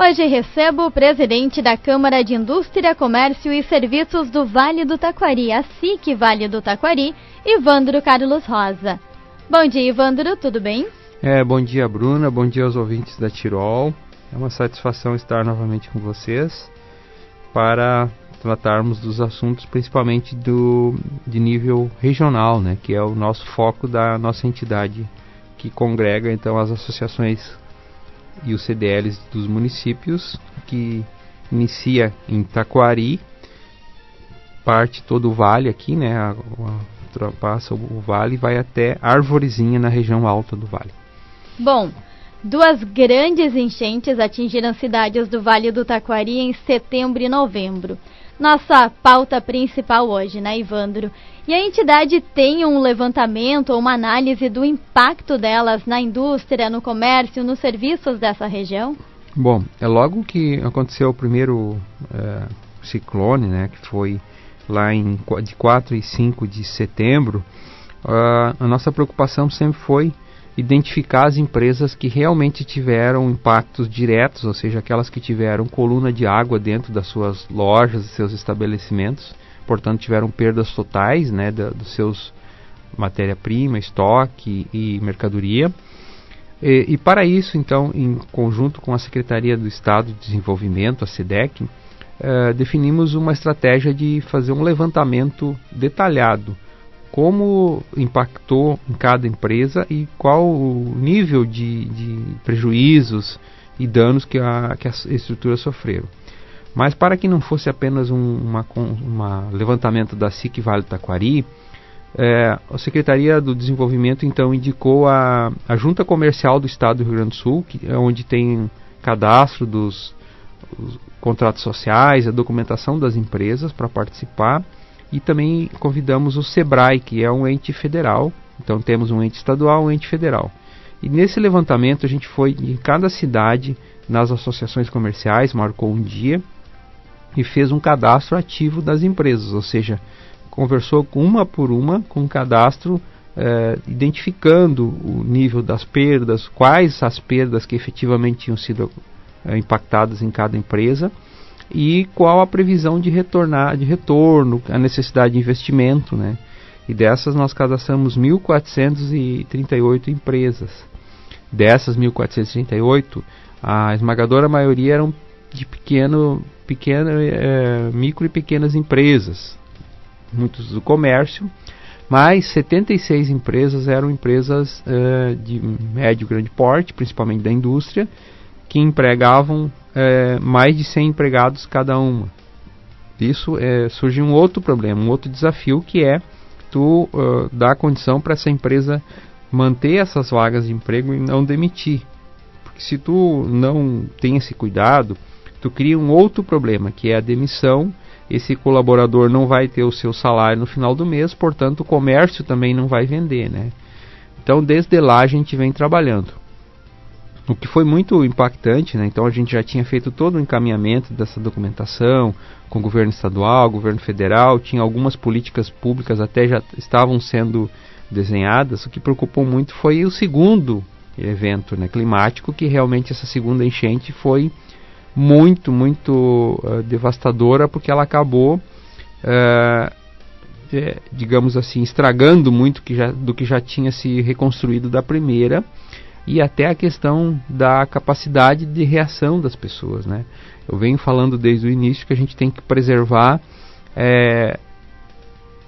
Hoje recebo o presidente da Câmara de Indústria, Comércio e Serviços do Vale do Taquari, a SIC Vale do Taquari, Ivandro Carlos Rosa. Bom dia, Ivandro, tudo bem? Bom dia, Bruna, bom dia aos ouvintes da Tirol. É uma satisfação estar novamente com vocês para tratarmos dos assuntos principalmente de nível regional, né, que é o nosso foco da nossa entidade, que congrega então as associações e os CDLs dos municípios, que inicia em Taquari, parte todo o vale aqui, né, ultrapassa o vale e vai até Arvorezinha, na região alta do vale. Bom, duas grandes enchentes atingiram cidades do Vale do Taquari em setembro e novembro. Nossa pauta principal hoje, né, Ivandro? E a entidade tem um levantamento ou uma análise do impacto delas na indústria, no comércio, nos serviços dessa região? Bom, logo que aconteceu o primeiro ciclone, né, que foi lá de 4 e 5 de setembro, a nossa preocupação sempre foi identificar as empresas que realmente tiveram impactos diretos, ou seja, aquelas que tiveram coluna de água dentro das suas lojas, dos seus estabelecimentos, portanto tiveram perdas totais, né, dos seus matéria-prima, estoque e mercadoria. E para isso, então, em conjunto com a Secretaria do Estado de Desenvolvimento, a SEDEC, definimos uma estratégia de fazer um levantamento detalhado, como impactou em cada empresa e qual o nível de prejuízos e danos que as estruturas sofreram. Mas para que não fosse apenas um levantamento da SIC Vale do Taquari, a Secretaria do Desenvolvimento então indicou a Junta Comercial do Estado do Rio Grande do Sul, onde tem cadastro dos contratos sociais, a documentação das empresas para participar. E também convidamos o SEBRAE, que é um ente federal. Então temos um ente estadual, um ente federal. E nesse levantamento a gente foi em cada cidade, nas associações comerciais, marcou um dia e fez um cadastro ativo das empresas. Ou seja, conversou uma por uma com o cadastro, identificando o nível das perdas, quais as perdas que efetivamente tinham sido impactadas em cada empresa, e qual a previsão de retorno, a necessidade de investimento, né? E dessas nós cadastramos 1.438 empresas. Dessas 1.438, a esmagadora maioria eram de micro e pequenas empresas, muitos do comércio, mas 76 empresas eram empresas de médio e grande porte, principalmente da indústria, que empregavam mais de 100 empregados cada uma. Isso surge um outro problema, um outro desafio, que é tu dar condição para essa empresa manter essas vagas de emprego e não demitir. Porque se tu não tem esse cuidado, tu cria um outro problema, que é a demissão. Esse colaborador não vai ter o seu salário no final do mês, portanto o comércio também não vai vender, né? Então desde lá a gente vem trabalhando. O que foi muito impactante, né? Então a gente já tinha feito todo o encaminhamento dessa documentação com o governo estadual, o governo federal, tinha algumas políticas públicas até já estavam sendo desenhadas. O que preocupou muito foi o segundo evento, né, climático, que realmente essa segunda enchente foi muito devastadora, porque ela acabou, digamos assim, estragando muito do que já tinha se reconstruído da primeira. E até a questão da capacidade de reação das pessoas, né? Eu venho falando desde o início que a gente tem que preservar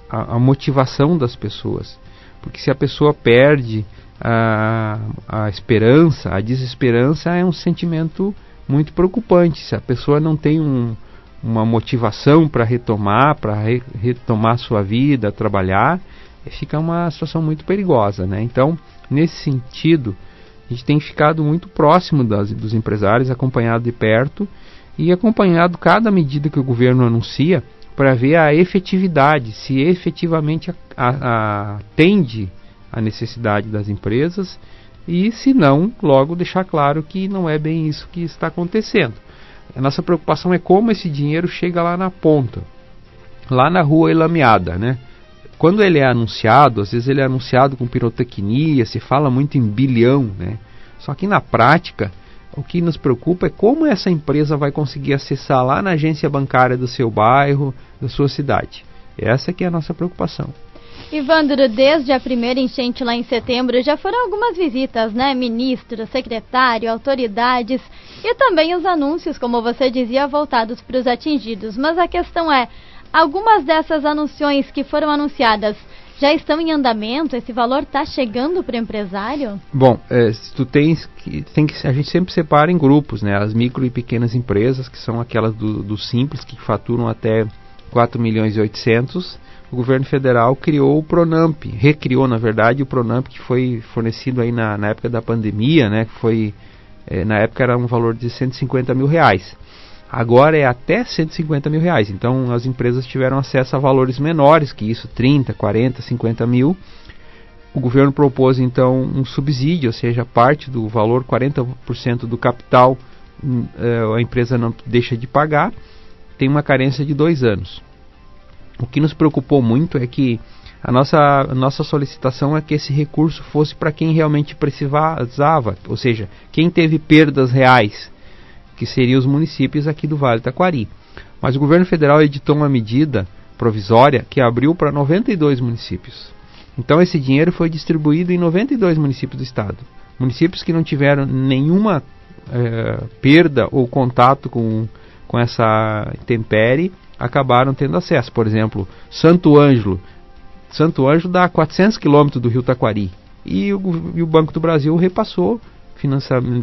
a motivação das pessoas. Porque se a pessoa perde a esperança, a desesperança é um sentimento muito preocupante. Se a pessoa não tem uma motivação para retomar sua vida, trabalhar, fica uma situação muito perigosa, né? Então, nesse sentido, a gente tem ficado muito próximo dos empresários, acompanhado de perto e acompanhado cada medida que o governo anuncia para ver a efetividade, se efetivamente atende à necessidade das empresas, e se não, logo deixar claro que não é bem isso que está acontecendo. A nossa preocupação é como esse dinheiro chega lá na ponta, lá na rua Ilameada, né? Quando ele é anunciado, às vezes ele é anunciado com pirotecnia, se fala muito em bilhão, né? Só que na prática, O que nos preocupa é como essa empresa vai conseguir acessar lá na agência bancária do seu bairro, da sua cidade. Essa que é a nossa preocupação. Ivandro, desde a primeira enchente lá em setembro, já foram algumas visitas, né? Ministro, secretário, autoridades e também os anúncios, como você dizia, voltados para os atingidos. Mas a questão é, algumas dessas anúncios que foram anunciadas já estão em andamento? Esse valor está chegando para o empresário? Bom, a gente sempre separa em grupos, né? As micro e pequenas empresas, que são aquelas do simples, que faturam até 4 milhões e 800. O governo federal criou o Pronamp, recriou na verdade o Pronamp, que foi fornecido aí na época da pandemia, né? Que foi, na época era um valor de 150 mil reais. Agora é até 150 mil reais. Então as empresas tiveram acesso a valores menores que isso, 30, 40, 50 mil. O governo propôs então um subsídio, ou seja, parte do valor, 40% do capital, a empresa não deixa de pagar, tem uma carência de 2 anos. O que nos preocupou muito é que a nossa solicitação é que esse recurso fosse para quem realmente precisava, ou seja, quem teve perdas reais, que seriam os municípios aqui do Vale do Taquari. Mas o governo federal editou uma medida provisória que abriu para 92 municípios. Então esse dinheiro foi distribuído em 92 municípios do estado. Municípios que não tiveram nenhuma perda ou contato com essa intempérie acabaram tendo acesso. Por exemplo, Santo Ângelo. Santo Ângelo dá 400 quilômetros do Rio Taquari. E o Banco do Brasil repassou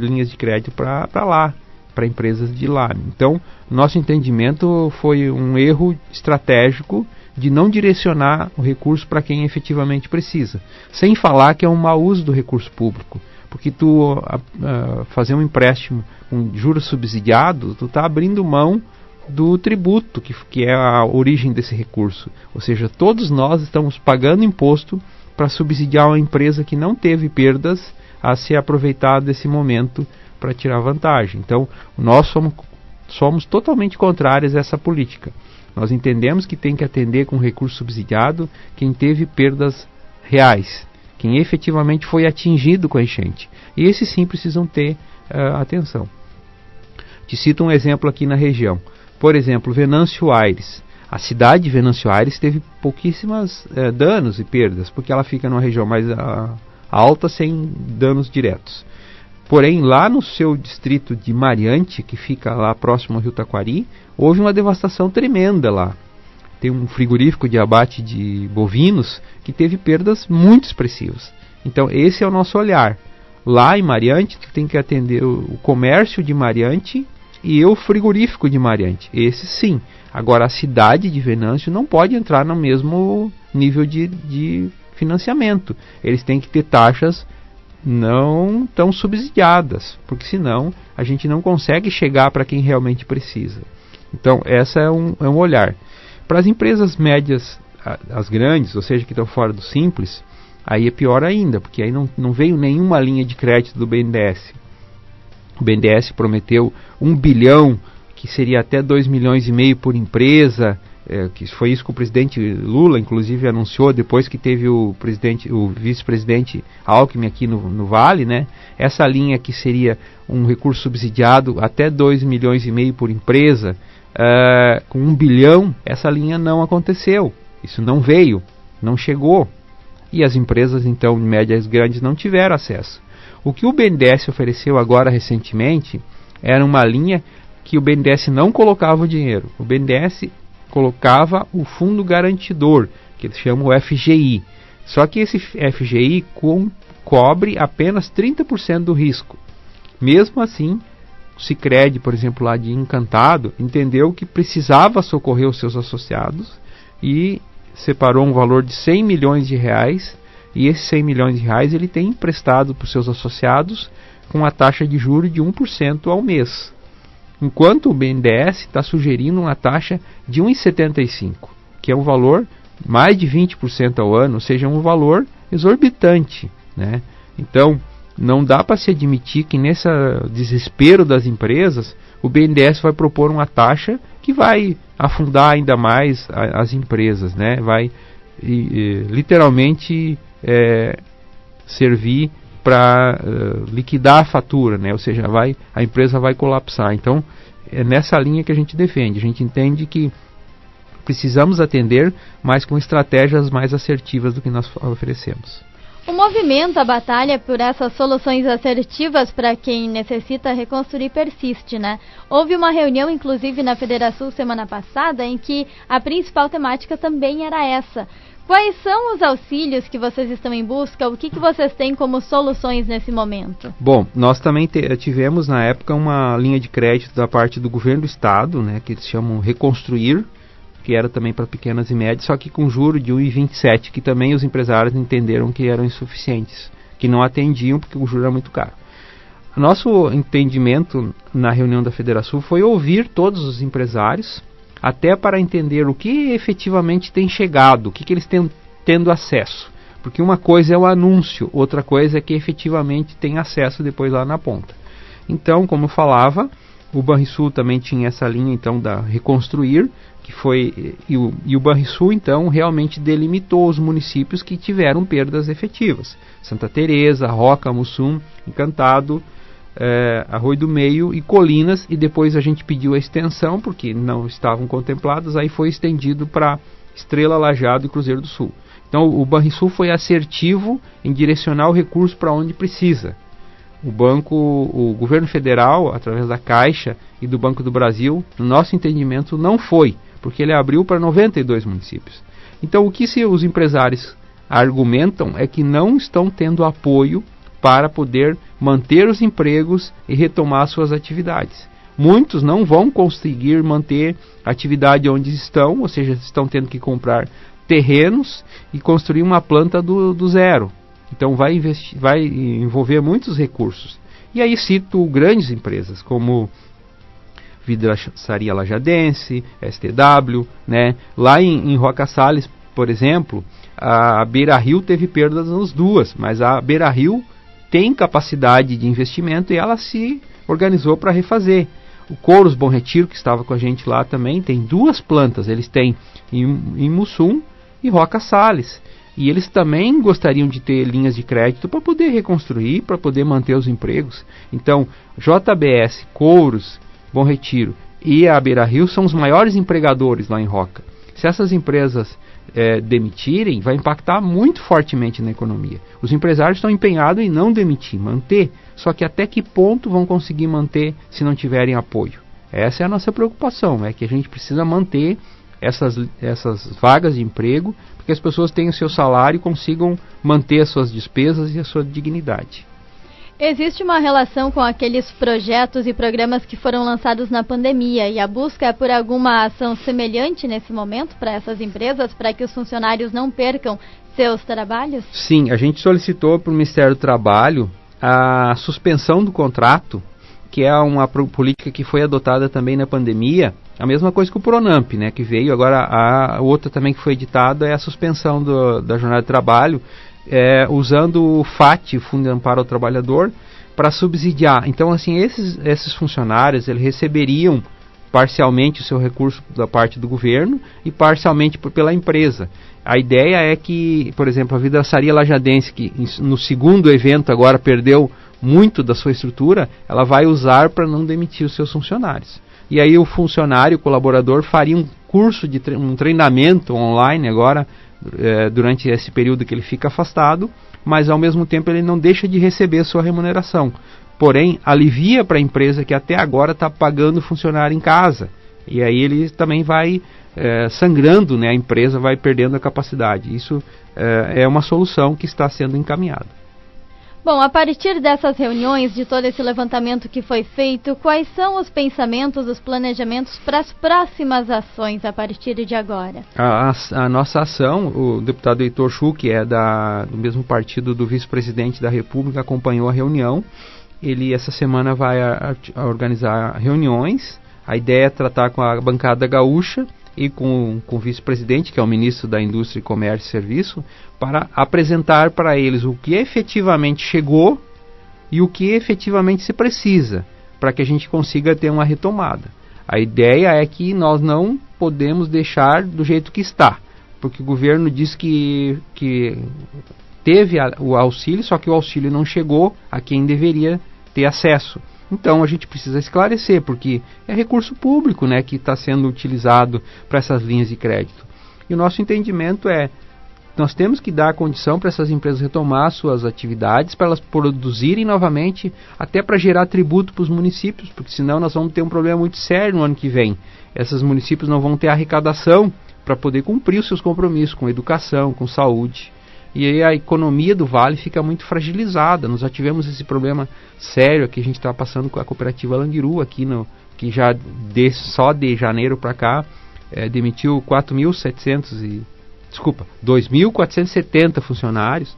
linhas de crédito para lá, para empresas de lá. Então, nosso entendimento foi um erro estratégico de não direcionar o recurso para quem efetivamente precisa. Sem falar que é um mau uso do recurso público. Porque fazer um empréstimo com juros subsidiados, tu está abrindo mão do tributo, que é a origem desse recurso. Ou seja, todos nós estamos pagando imposto para subsidiar uma empresa que não teve perdas a se aproveitar desse momento para tirar vantagem. Então, nós somos totalmente contrários a essa política. Nós entendemos que tem que atender com recurso subsidiado quem teve perdas reais, quem efetivamente foi atingido com a enchente. E esses sim precisam ter atenção. Te cito um exemplo aqui na região. Por exemplo, Venâncio Aires. A cidade de Venâncio Aires teve pouquíssimas danos e perdas, porque ela fica numa região mais alta, sem danos diretos. Porém, lá no seu distrito de Mariante, que fica lá próximo ao Rio Taquari, houve uma devastação tremenda lá. Tem um frigorífico de abate de bovinos que teve perdas muito expressivas. Então, esse é o nosso olhar. Lá em Mariante, tu tem que atender o comércio de Mariante e o frigorífico de Mariante. Esse sim. Agora, a cidade de Venâncio não pode entrar no mesmo nível de financiamento. Eles têm que ter taxas não tão subsidiadas, porque senão a gente não consegue chegar para quem realmente precisa. Então, essa é um olhar. Para as empresas médias, as grandes, ou seja, que estão fora do Simples, aí é pior ainda, porque aí não veio nenhuma linha de crédito do BNDES. O BNDES prometeu 1 bilhão, que seria até 2,5 milhões por empresa, que foi isso que o presidente Lula, inclusive, anunciou depois que teve o vice-presidente Alckmin aqui no Vale, né? Essa linha que seria um recurso subsidiado até 2,5 milhões por empresa, com 1 bilhão, essa linha não aconteceu. Isso não veio, não chegou. E as empresas, então, médias grandes, não tiveram acesso. O que o BNDES ofereceu agora recentemente era uma linha que o BNDES não colocava o dinheiro. O BNDES colocava o fundo garantidor, que eles chamam o FGI. Só que esse FGI cobre apenas 30% do risco. Mesmo assim, o Sicredi, por exemplo, lá de Encantado, entendeu que precisava socorrer os seus associados e separou um valor de 100 milhões de reais. E esses 100 milhões de reais ele tem emprestado para os seus associados com a taxa de juros de 1% ao mês. Enquanto o BNDES está sugerindo uma taxa de 1,75%, que é um valor mais de 20% ao ano, ou seja, um valor exorbitante, né? Então, não dá para se admitir que nesse desespero das empresas, o BNDES vai propor uma taxa que vai afundar ainda mais as empresas, né? Vai literalmente servir para liquidar a fatura, né? Ou seja, a empresa vai colapsar. Então, é nessa linha que a gente defende. A gente entende que precisamos atender, mas com estratégias mais assertivas do que nós oferecemos. O movimento, a batalha por essas soluções assertivas para quem necessita reconstruir persiste, né? Houve uma reunião, inclusive, na Federação semana passada, em que a principal temática também era essa. Quais são os auxílios que vocês estão em busca? O que vocês têm como soluções nesse momento? Bom, nós também tivemos na época uma linha de crédito da parte do governo do estado, né, que eles chamam Reconstruir, que era também para pequenas e médias, só que com juro de 1,27, que também os empresários entenderam que eram insuficientes, que não atendiam porque o juro era muito caro. Nosso entendimento na reunião da Federação foi ouvir todos os empresários, até para entender o que efetivamente tem chegado, o que eles têm tendo acesso. Porque uma coisa é o anúncio, outra coisa é que efetivamente tem acesso depois lá na ponta. Então, como eu falava, o Banrisul também tinha essa linha então da Reconstruir, que foi e o Banrisul então realmente delimitou os municípios que tiveram perdas efetivas. Santa Teresa, Roca, Mussum, Encantado, Arroio do Meio e Colinas, e depois a gente pediu a extensão porque não estavam contempladas, aí foi estendido para Estrela, Lajeado e Cruzeiro do Sul. Então o Banrisul foi assertivo em direcionar o recurso para onde precisa. O governo federal, através da Caixa e do Banco do Brasil, no nosso entendimento não foi, porque ele abriu para 92 municípios. Então o que os empresários argumentam é que não estão tendo apoio para poder manter os empregos e retomar suas atividades. Muitos não vão conseguir manter a atividade onde estão, ou seja, estão tendo que comprar terrenos e construir uma planta do zero. Então vai envolver muitos recursos. E aí cito grandes empresas como Vidraçaria Lajadense, STW, né? Lá em Roca Salles, por exemplo, a Beira Rio teve perdas nas duas, mas a Beira Rio tem capacidade de investimento e ela se organizou para refazer. O Couros Bom Retiro, que estava com a gente lá também, tem duas plantas. Eles têm em Mussum e Roca Salles. E eles também gostariam de ter linhas de crédito para poder reconstruir, para poder manter os empregos. Então, JBS, Couros, Bom Retiro e a Beira Rio são os maiores empregadores lá em Roca. Se essas empresas demitirem, vai impactar muito fortemente na economia. Os empresários estão empenhados em não demitir, manter. Só que até que ponto vão conseguir manter se não tiverem apoio? Essa é a nossa preocupação, é que a gente precisa manter essas vagas de emprego, porque as pessoas tenham o seu salário e consigam manter as suas despesas e a sua dignidade. Existe uma relação com aqueles projetos e programas que foram lançados na pandemia e a busca é por alguma ação semelhante nesse momento para essas empresas, para que os funcionários não percam seus trabalhos? Sim, a gente solicitou para o Ministério do Trabalho a suspensão do contrato, que é uma política que foi adotada também na pandemia, a mesma coisa que o Pronamp, né, que veio. Agora a outra também que foi editada é a suspensão da jornada de trabalho, usando o FAT, o Fundo de Amparo ao Trabalhador, para subsidiar. Então, assim, esses funcionários eles receberiam parcialmente o seu recurso da parte do governo e parcialmente pela empresa. A ideia é que, por exemplo, a Vidraçaria Lajadense, que no segundo evento agora perdeu muito da sua estrutura, ela vai usar para não demitir os seus funcionários. E aí o funcionário, o colaborador, faria um curso de um treinamento online agora, durante esse período que ele fica afastado, mas ao mesmo tempo ele não deixa de receber sua remuneração. Porém, alivia para a empresa que até agora está pagando o funcionário em casa. E aí ele também vai sangrando, né? A empresa vai perdendo a capacidade. Isso é uma solução que está sendo encaminhada. Bom, a partir dessas reuniões, de todo esse levantamento que foi feito, quais são os pensamentos, os planejamentos para as próximas ações a partir de agora? A nossa ação, o deputado Heitor Chu, que é do mesmo partido do vice-presidente da República, acompanhou a reunião. Ele essa semana vai organizar reuniões. A ideia é tratar com a bancada gaúcha e com o vice-presidente, que é o ministro da Indústria, Comércio e Serviço, para apresentar para eles o que efetivamente chegou e o que efetivamente se precisa, para que a gente consiga ter uma retomada. A ideia é que nós não podemos deixar do jeito que está, porque o governo diz que teve o auxílio, só que o auxílio não chegou a quem deveria ter acesso. Então a gente precisa esclarecer, porque é recurso público, né, que está sendo utilizado para essas linhas de crédito. E o nosso entendimento é, nós temos que dar condição para essas empresas retomar suas atividades, para elas produzirem novamente, até para gerar tributo para os municípios, porque senão nós vamos ter um problema muito sério no ano que vem. Esses municípios não vão ter arrecadação para poder cumprir os seus compromissos com educação, com saúde. E aí a economia do Vale fica muito fragilizada. Nós já tivemos esse problema sério que a gente está passando com a cooperativa Languiru aqui, que já só de janeiro para cá demitiu 2.470 funcionários,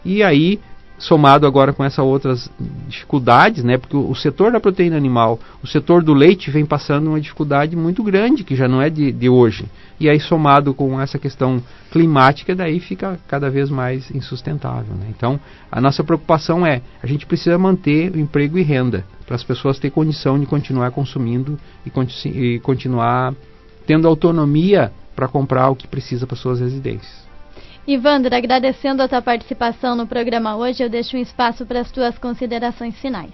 e aí, somado agora com essas outras dificuldades, né, porque o setor da proteína animal, o setor do leite vem passando uma dificuldade muito grande, que já não é de hoje, e aí somado com essa questão climática, daí fica cada vez mais insustentável, né? Então, a nossa preocupação a gente precisa manter o emprego e renda, para as pessoas terem condição de continuar consumindo e continuar tendo autonomia para comprar o que precisa para suas residências. Ivandro, agradecendo a tua participação no programa hoje, eu deixo um espaço para as tuas considerações finais.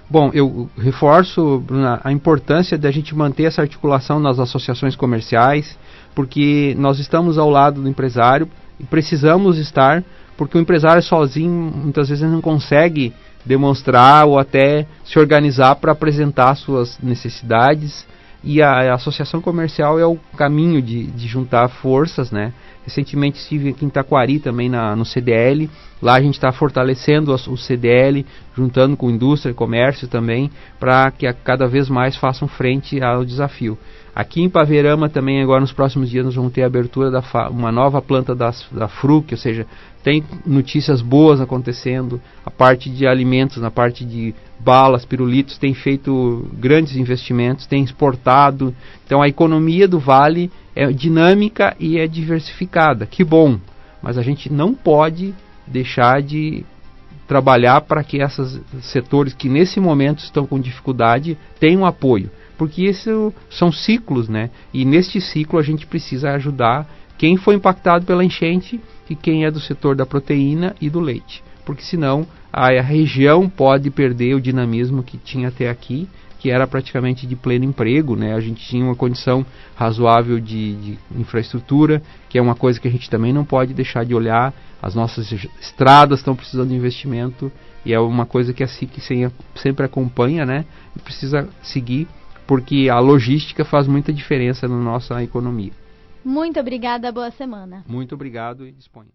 Bom, eu reforço, Bruna, a importância de a gente manter essa articulação nas associações comerciais, porque nós estamos ao lado do empresário e precisamos estar, porque o empresário sozinho muitas vezes não consegue demonstrar ou até se organizar para apresentar suas necessidades, e a associação comercial é o caminho de juntar forças, né? Recentemente estive aqui em Taquari também no CDL, lá a gente está fortalecendo o CDL, juntando com indústria e comércio também, para que cada vez mais façam frente ao desafio. Aqui em Paverama também, agora nos próximos dias, nós vamos ter a abertura uma nova planta da Fruc, ou seja, tem notícias boas acontecendo, a parte de alimentos, na parte de balas, pirulitos, tem feito grandes investimentos, tem exportado. Então a economia do Vale é dinâmica e é diversificada, que bom, mas a gente não pode deixar de trabalhar para que esses setores que nesse momento estão com dificuldade tenham apoio, porque isso são ciclos, né? E neste ciclo a gente precisa ajudar quem foi impactado pela enchente e quem é do setor da proteína e do leite, porque senão a região pode perder o dinamismo que tinha até aqui, que era praticamente de pleno emprego, né? A gente tinha uma condição razoável de infraestrutura, que é uma coisa que a gente também não pode deixar de olhar. As nossas estradas estão precisando de investimento, e é uma coisa que a SIC sempre acompanha, né? E precisa seguir, porque a logística faz muita diferença na nossa economia. Muito obrigada, boa semana. Muito obrigado e disponha.